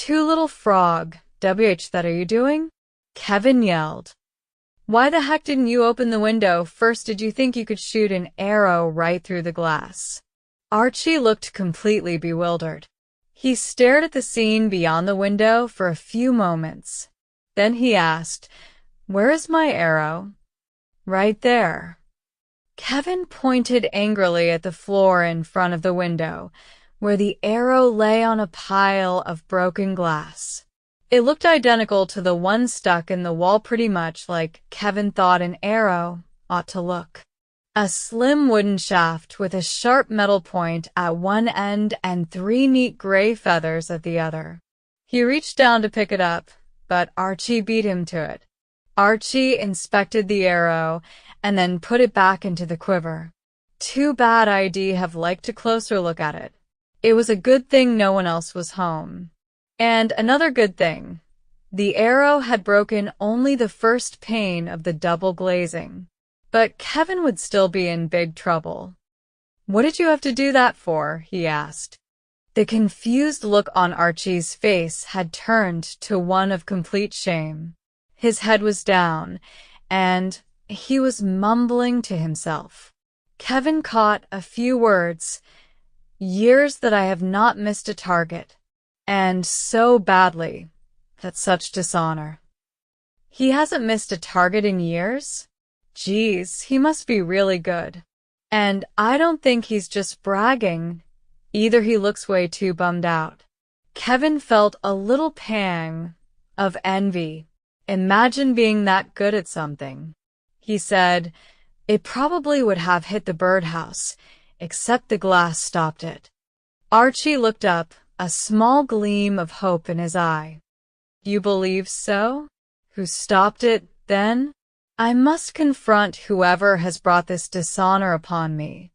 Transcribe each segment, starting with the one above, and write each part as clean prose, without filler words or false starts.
Two little frog. That are you doing? Kevin yelled. Why the heck didn't you open the window first? Did you think you could shoot an arrow right through the glass? Archie looked completely bewildered. He stared at the scene beyond the window for a few moments. Then he asked, "Where is my arrow?" "Right there." Kevin pointed angrily at the floor in front of the window, where the arrow lay on a pile of broken glass. It looked identical to the one stuck in the wall, pretty much like Kevin thought an arrow ought to look. A slim wooden shaft with a sharp metal point at one end and 3 neat gray feathers at the other. He reached down to pick it up, but Archie beat him to it. Archie inspected the arrow and then put it back into the quiver. Too bad I'd have liked a closer look at it. It was a good thing no one else was home. And another good thing, the arrow had broken only the first pane of the double glazing. But Kevin would still be in big trouble. "What did you have to do that for?" he asked. The confused look on Archie's face had turned to one of complete shame. His head was down, and he was mumbling to himself. Kevin caught a few words. "Years that I have not missed a target. And so badly. That's such dishonor." He hasn't missed a target in years? Geez, he must be really good. And I don't think he's just bragging. Either he looks way too bummed out. Kevin felt a little pang of envy. Imagine being that good at something. He said, "It probably would have hit the birdhouse, except the glass stopped it." Archie looked up, a small gleam of hope in his eye. "You believe so? Who stopped it, then? I must confront whoever has brought this dishonor upon me."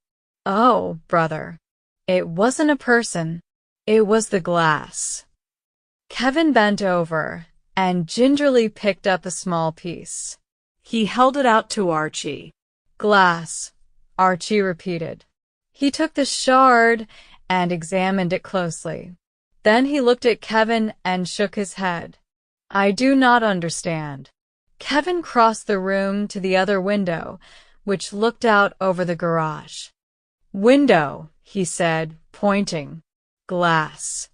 "Oh, brother, it wasn't a person. It was the glass." Kevin bent over and gingerly picked up a small piece. He held it out to Archie. "Glass," Archie repeated. He took the shard and examined it closely. Then he looked at Kevin and shook his head. "I do not understand." Kevin crossed the room to the other window, which looked out over the garage. "Window," he said, pointing. "Glass."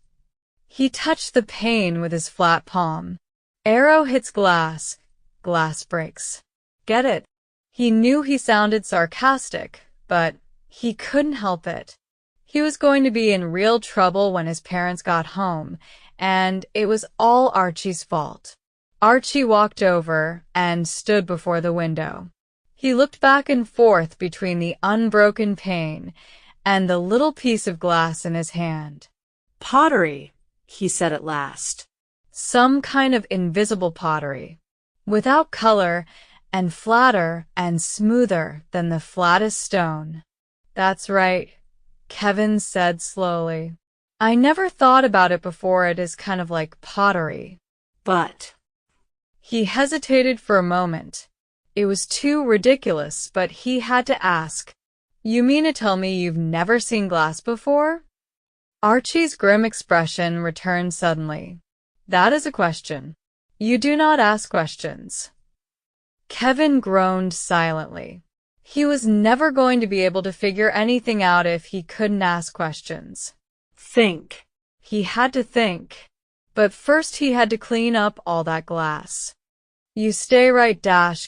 He touched the pane with his flat palm. "Arrow hits glass. Glass breaks. Get it?" He knew he sounded sarcastic, but he couldn't help it. He was going to be in real trouble when his parents got home, and it was all Archie's fault. Archie walked over and stood before the window. He looked back and forth between the unbroken pane and the little piece of glass in his hand. "Pottery," he said at last. "Some kind of invisible pottery, without color and flatter and smoother than the flattest stone." "That's right," Kevin said slowly. "I never thought about it before. It is kind of like pottery. But..." He hesitated for a moment. It was too ridiculous, but he had to ask, "You mean to tell me you've never seen glass before?" Archie's grim expression returned suddenly. "That is a question. You do not ask questions." Kevin groaned silently. He was never going to be able to figure anything out if he couldn't ask questions. Think. He had to think. But first he had to clean up all that glass. "You stay right,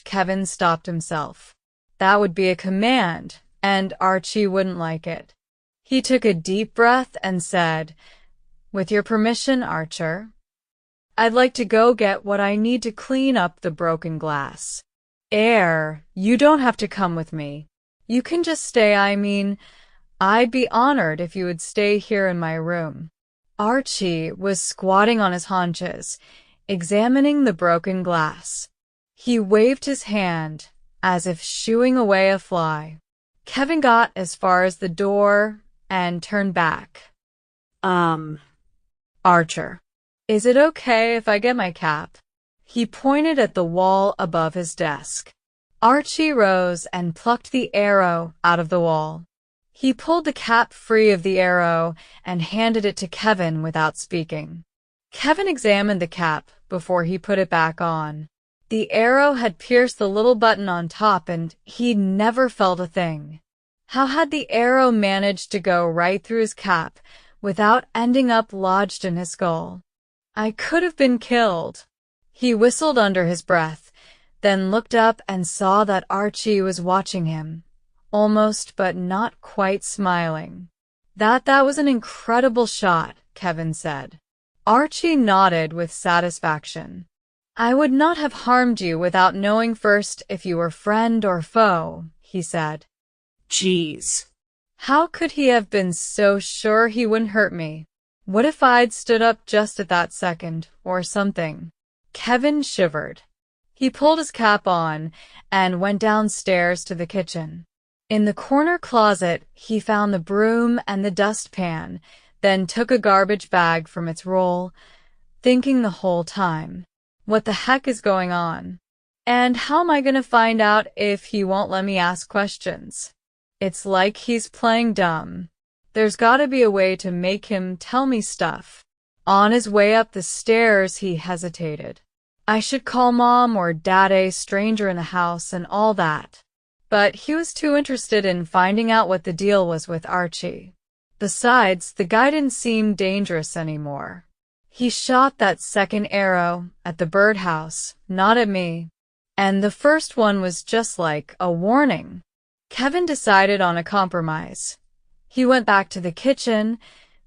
Kevin stopped himself. That would be a command, and Archie wouldn't like it. He took a deep breath and said, "With your permission, Archer, I'd like to go get what I need to clean up the broken glass." You don't have to come with me. You can just stay. I'd be honored if you would stay here in my room." Archie was squatting on his haunches, examining the broken glass. He waved his hand, as if shooing away a fly. Kevin got as far as the door and turned back. Archer, is it okay if I get my cap?" He pointed at the wall above his desk. Archie rose and plucked the arrow out of the wall. He pulled the cap free of the arrow and handed it to Kevin without speaking. Kevin examined the cap before he put it back on. The arrow had pierced the little button on top and he'd never felt a thing. How had the arrow managed to go right through his cap without ending up lodged in his skull? I could have been killed. He whistled under his breath, then looked up and saw that Archie was watching him, almost but not quite smiling. That was an incredible shot, Kevin said. Archie nodded with satisfaction. I would not have harmed you without knowing first if you were friend or foe, he said. Jeez. How could he have been so sure he wouldn't hurt me? What if I'd stood up just at that second, or something? Kevin shivered. He pulled his cap on and went downstairs to the kitchen. In the corner closet, he found the broom and the dustpan, then took a garbage bag from its roll, thinking the whole time, what the heck is going on? And how am I going to find out if he won't let me ask questions? It's like he's playing dumb. There's gotta be a way to make him tell me stuff. On his way up the stairs, he hesitated. I should call Mom or Dad, a stranger in the house, and all that. But he was too interested in finding out what the deal was with Archie. Besides, the guy didn't seem dangerous anymore. He shot that second arrow at the birdhouse, not at me. And the first one was just like a warning. Kevin decided on a compromise. He went back to the kitchen,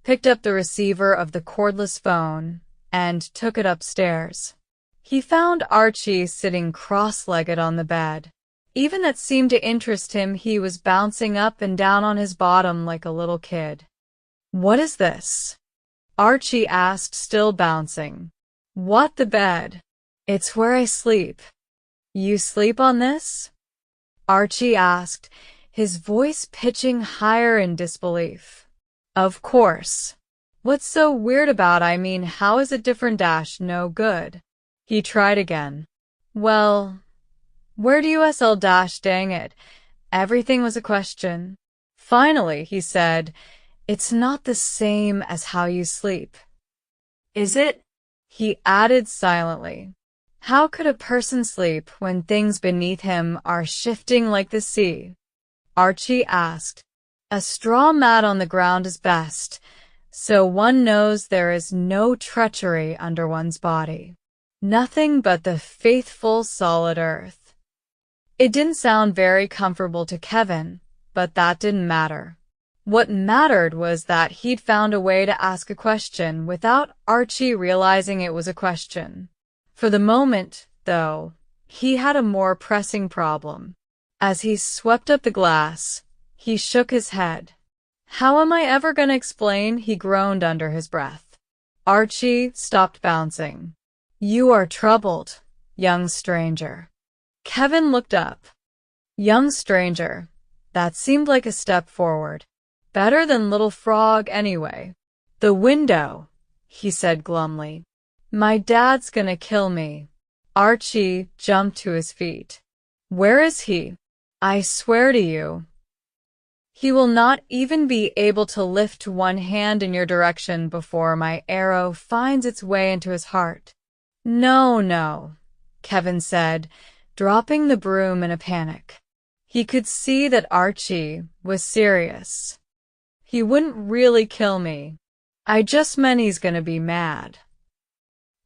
picked up the receiver of the cordless phone, and took it upstairs. He found Archie sitting cross-legged on the bed. Even that seemed to interest him. He was bouncing up and down on his bottom like a little kid. What is this? Archie asked, still bouncing. What, the bed? It's where I sleep. You sleep on this? Archie asked, his voice pitching higher in disbelief. Of course. What's so weird about? I mean, how is it different? No good. He tried again. Well, where do you sl? Dang it. Everything was a question. Finally, he said, it's not the same as how you sleep. Is it? He added silently. How could a person sleep when things beneath him are shifting like the sea? Archie asked. A straw mat on the ground is best, so one knows there is no treachery under one's body. Nothing but the faithful solid earth. It didn't sound very comfortable to Kevin, but that didn't matter. What mattered was that he'd found a way to ask a question without Archie realizing it was a question. For the moment, though, he had a more pressing problem. As he swept up the glass, he shook his head. How am I ever going to explain? He groaned under his breath. Archie stopped bouncing. You are troubled, young stranger. Kevin looked up. Young stranger. That seemed like a step forward. Better than little frog anyway. The window, he said glumly. My dad's gonna kill me. Archie jumped to his feet. Where is he? I swear to you. He will not even be able to lift one hand in your direction before my arrow finds its way into his heart. No, Kevin said, dropping the broom in a panic. He could see that Archie was serious. He wouldn't really kill me. I just meant he's gonna be mad.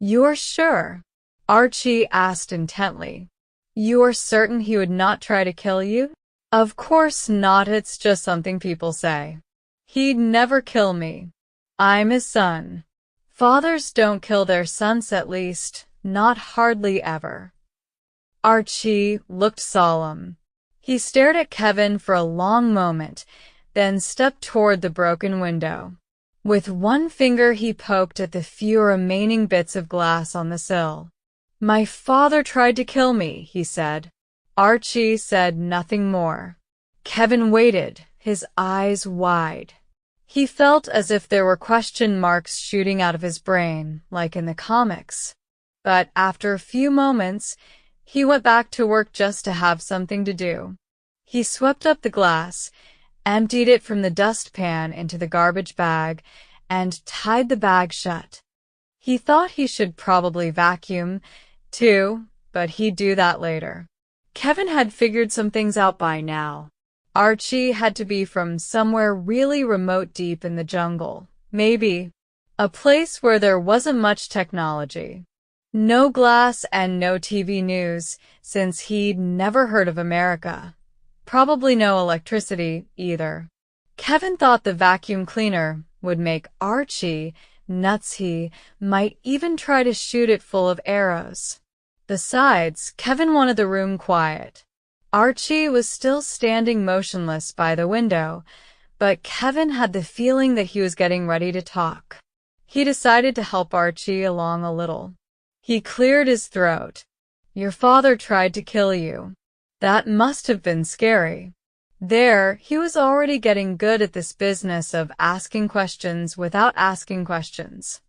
You're sure? Archie asked intently. You're certain he would not try to kill you? Of course not, it's just something people say. He'd never kill me. I'm his son. Fathers don't kill their sons, at least, not hardly ever. Archie looked solemn. He stared at Kevin for a long moment, then stepped toward the broken window. With one finger he poked at the few remaining bits of glass on the sill. My father tried to kill me, he said. Archie said nothing more. Kevin waited, his eyes wide. He felt as if there were question marks shooting out of his brain, like in the comics. But after a few moments, he went back to work just to have something to do. He swept up the glass, emptied it from the dustpan into the garbage bag, and tied the bag shut. He thought he should probably vacuum, too, but he'd do that later. Kevin had figured some things out by now. Archie had to be from somewhere really remote deep in the jungle. Maybe a place where there wasn't much technology. No glass and no TV news, since he'd never heard of America. Probably no electricity, either. Kevin thought the vacuum cleaner would make Archie nuts. He might even try to shoot it full of arrows. Besides, Kevin wanted the room quiet. Archie was still standing motionless by the window, but Kevin had the feeling that he was getting ready to talk. He decided to help Archie along a little. He cleared his throat. "Your father tried to kill you. That must have been scary." There, he was already getting good at this business of asking questions without asking questions.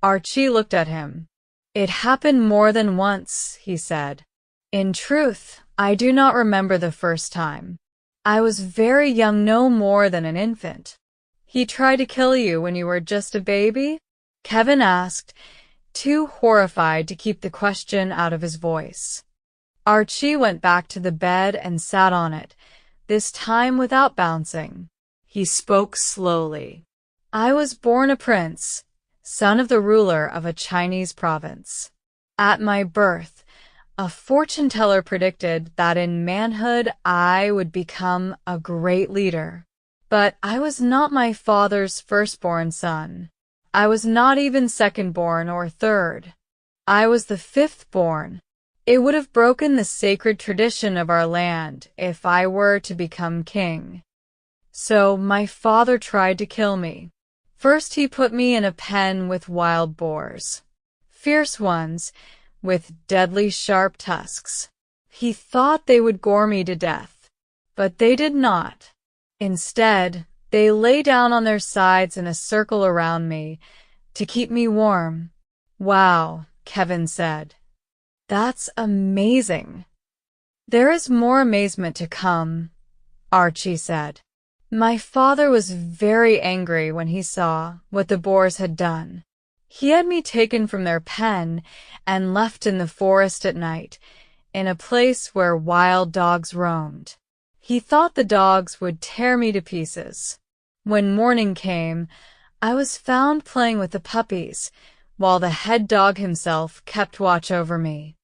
Archie looked at him. "It happened more than once," he said. "In truth, I do not remember the first time. I was very young, no more than an infant." "He tried to kill you when you were just a baby?" Kevin asked, too horrified to keep the question out of his voice. Archie went back to the bed and sat on it, this time without bouncing. He spoke slowly. "I was born a prince, son of the ruler of a Chinese province. At my birth, a fortune teller predicted that in manhood I would become a great leader. But I was not my father's firstborn son. I was not even second-born or third. I was the fifth-born. It would have broken the sacred tradition of our land if I were to become king. So my father tried to kill me. First he put me in a pen with wild boars. Fierce ones, with deadly sharp tusks. He thought they would gore me to death. But they did not. Instead, they lay down on their sides in a circle around me to keep me warm." "Wow," Kevin said. "That's amazing." "There is more amazement to come," Archie said. "My father was very angry when he saw what the boars had done. He had me taken from their pen and left in the forest at night, in a place where wild dogs roamed. He thought the dogs would tear me to pieces. When morning came, I was found playing with the puppies, while the head dog himself kept watch over me.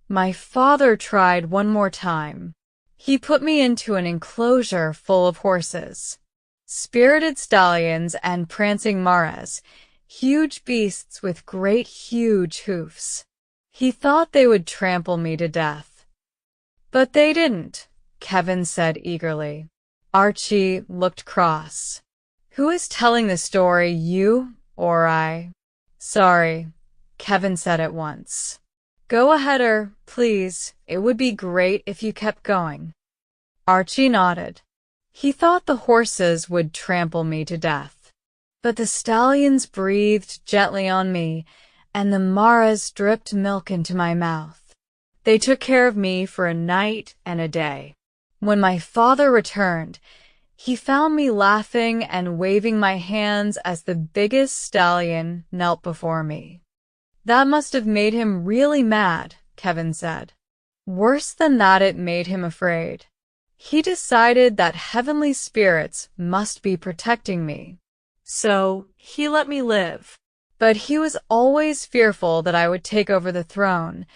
My father tried one more time. He put me into an enclosure full of horses. Spirited stallions and prancing mares, huge beasts with great huge hoofs. He thought they would trample me to death. But they didn't," Kevin said eagerly. Archie looked cross. "Who is telling the story, you or I?" "Sorry," Kevin said at once. "Go ahead, please. It would be great if you kept going." Archie nodded. He thought the horses would trample me to death. But the stallions breathed gently on me, and the maras dripped milk into my mouth. They took care of me for a night and a day. When my father returned, he found me laughing and waving my hands as the biggest stallion knelt before me. "That must have made him really mad," Kevin said. "Worse than that, it made him afraid. He decided that heavenly spirits must be protecting me. So he let me live. But he was always fearful that I would take over the throne,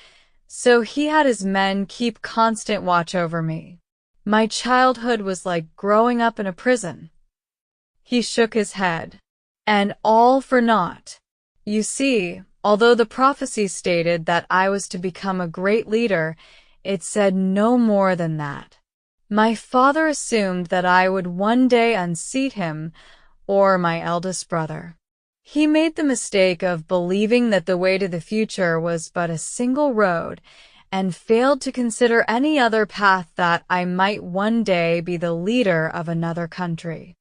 so he had his men keep constant watch over me. My childhood was like growing up in a prison." He shook his head. "And all for naught. You see, although the prophecy stated that I was to become a great leader, it said no more than that. My father assumed that I would one day unseat him or my eldest brother. He made the mistake of believing that the way to the future was but a single road, and failed to consider any other path that I might one day be the leader of another country."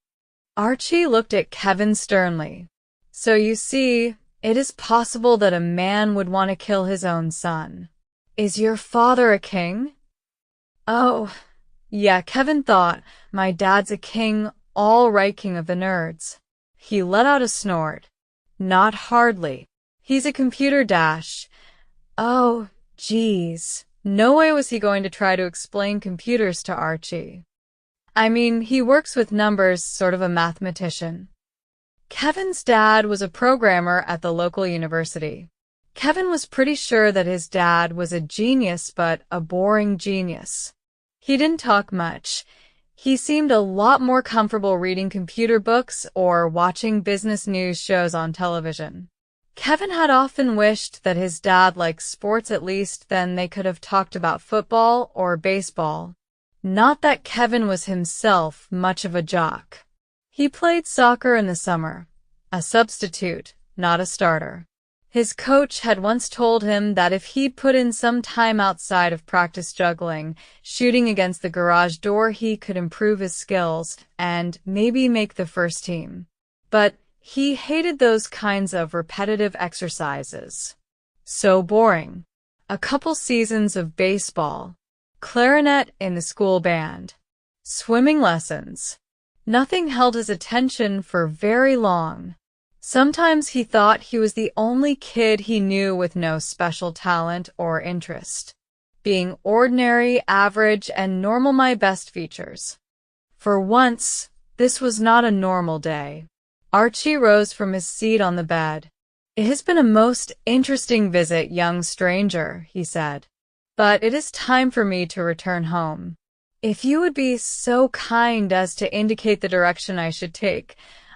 Archie looked at Kevin sternly. "So you see, it is possible that a man would want to kill his own son. Is your father a king?" "Oh, yeah," Kevin thought. "My dad's a king, all right, king of the nerds." He let out a snort. "Not hardly. He's a computer dash. Oh, geez. No way was he going to try to explain computers to Archie. I mean, he works with numbers, sort of a mathematician. Kevin's dad was a programmer at the local university. Kevin was pretty sure that his dad was a genius, but a boring genius. He didn't talk much. He seemed a lot more comfortable reading computer books or watching business news shows on television. Kevin had often wished that his dad liked sports at least, then they could have talked about football or baseball. Not that Kevin was himself much of a jock. He played soccer in the summer, a substitute, not a starter. His coach had once told him that if he'd put in some time outside of practice juggling, shooting against the garage door, he could improve his skills and maybe make the first team. But he hated those kinds of repetitive exercises. So boring. A couple seasons of baseball, clarinet in the school band, swimming lessons. Nothing held his attention for very long. Sometimes he thought he was the only kid he knew with no special talent or interest. Being ordinary, average, and normal my best features. For once, this was not a normal day. Archie rose from his seat on the bed. "It has been a most interesting visit, young stranger," he said. "But it is time for me to return home. If you would be so kind as to indicate the direction I should take,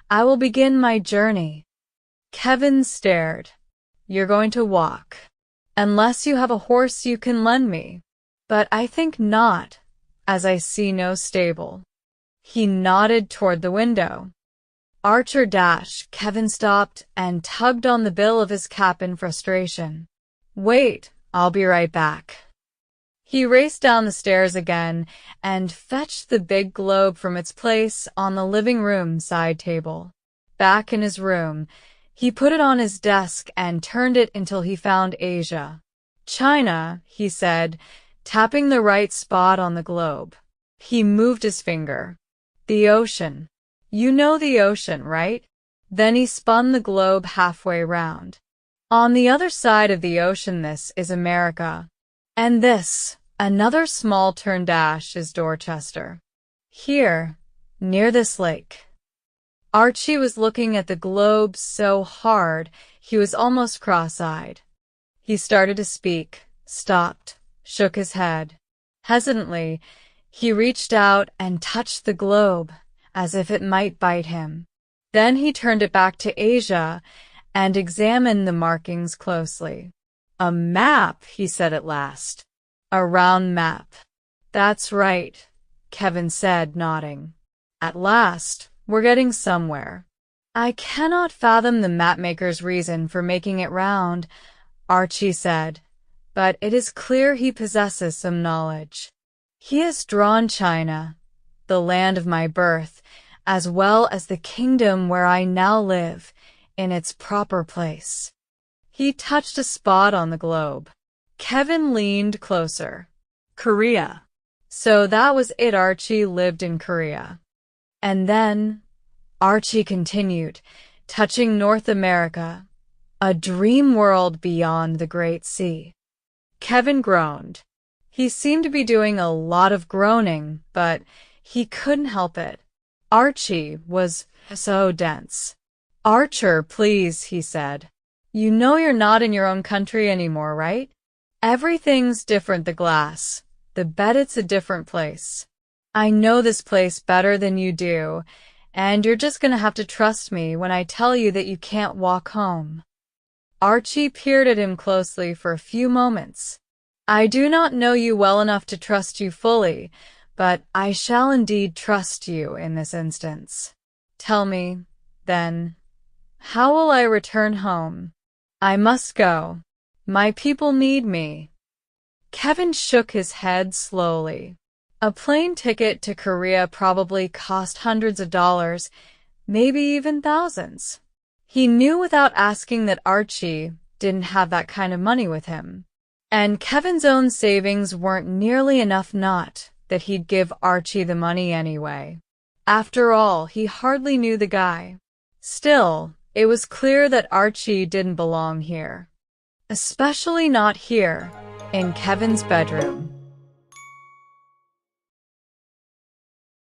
I will begin my journey." Kevin stared. "You're going to walk. Unless you have a horse you can lend me. But I think not, as I see no stable." He nodded toward the window. Archer dash. Kevin stopped and tugged on the bill of his cap in frustration. "Wait, I'll be right back." He raced down the stairs again and fetched the big globe from its place on the living room side table. Back in his room, he put it on his desk and turned it until he found Asia. "China," he said, tapping the right spot on the globe. He moved his finger. "The ocean. You know the ocean, right?" Then he spun the globe halfway round. "On the other side of the ocean, this is America. And this, another small turn dash, is Dorchester. Here, near this lake." Archie was looking at the globe so hard he was almost cross-eyed. He started to speak, stopped, shook his head. Hesitantly, he reached out and touched the globe, as if it might bite him. Then he turned it back to Asia and examined the markings closely. "A map," he said at last. "A round map." "That's right," Kevin said, nodding. "At last, we're getting somewhere." "I cannot fathom the mapmaker's reason for making it round," Archie said, "but it is clear he possesses some knowledge. He has drawn China, the land of my birth, as well as the kingdom where I now live, in its proper place." He touched a spot on the globe. Kevin leaned closer. "Korea." So that was it. Archie lived in Korea. And then, Archie continued, touching North America, a dream world beyond the Great Sea. Kevin groaned. He seemed to be doing a lot of groaning, but he couldn't help it. Archie was so dense. "Archer, please," he said. "You know you're not in your own country anymore, right? Everything's different. The glass, the bed, it's a different place. I know this place better than you do, and you're just gonna have to trust me when I tell you that you can't walk home." Archie peered at him closely for a few moments. "I do not know you well enough to trust you fully, but I shall indeed trust you in this instance. Tell me, then, how will I return home? I must go. My people need me." Kevin shook his head slowly. A plane ticket to Korea probably cost hundreds of dollars, maybe even thousands. He knew without asking that Archie didn't have that kind of money with him. And Kevin's own savings weren't nearly enough, not that he'd give Archie the money anyway. After all, he hardly knew the guy. Still, It was clear that Archie didn't belong here. Especially not here, in Kevin's bedroom.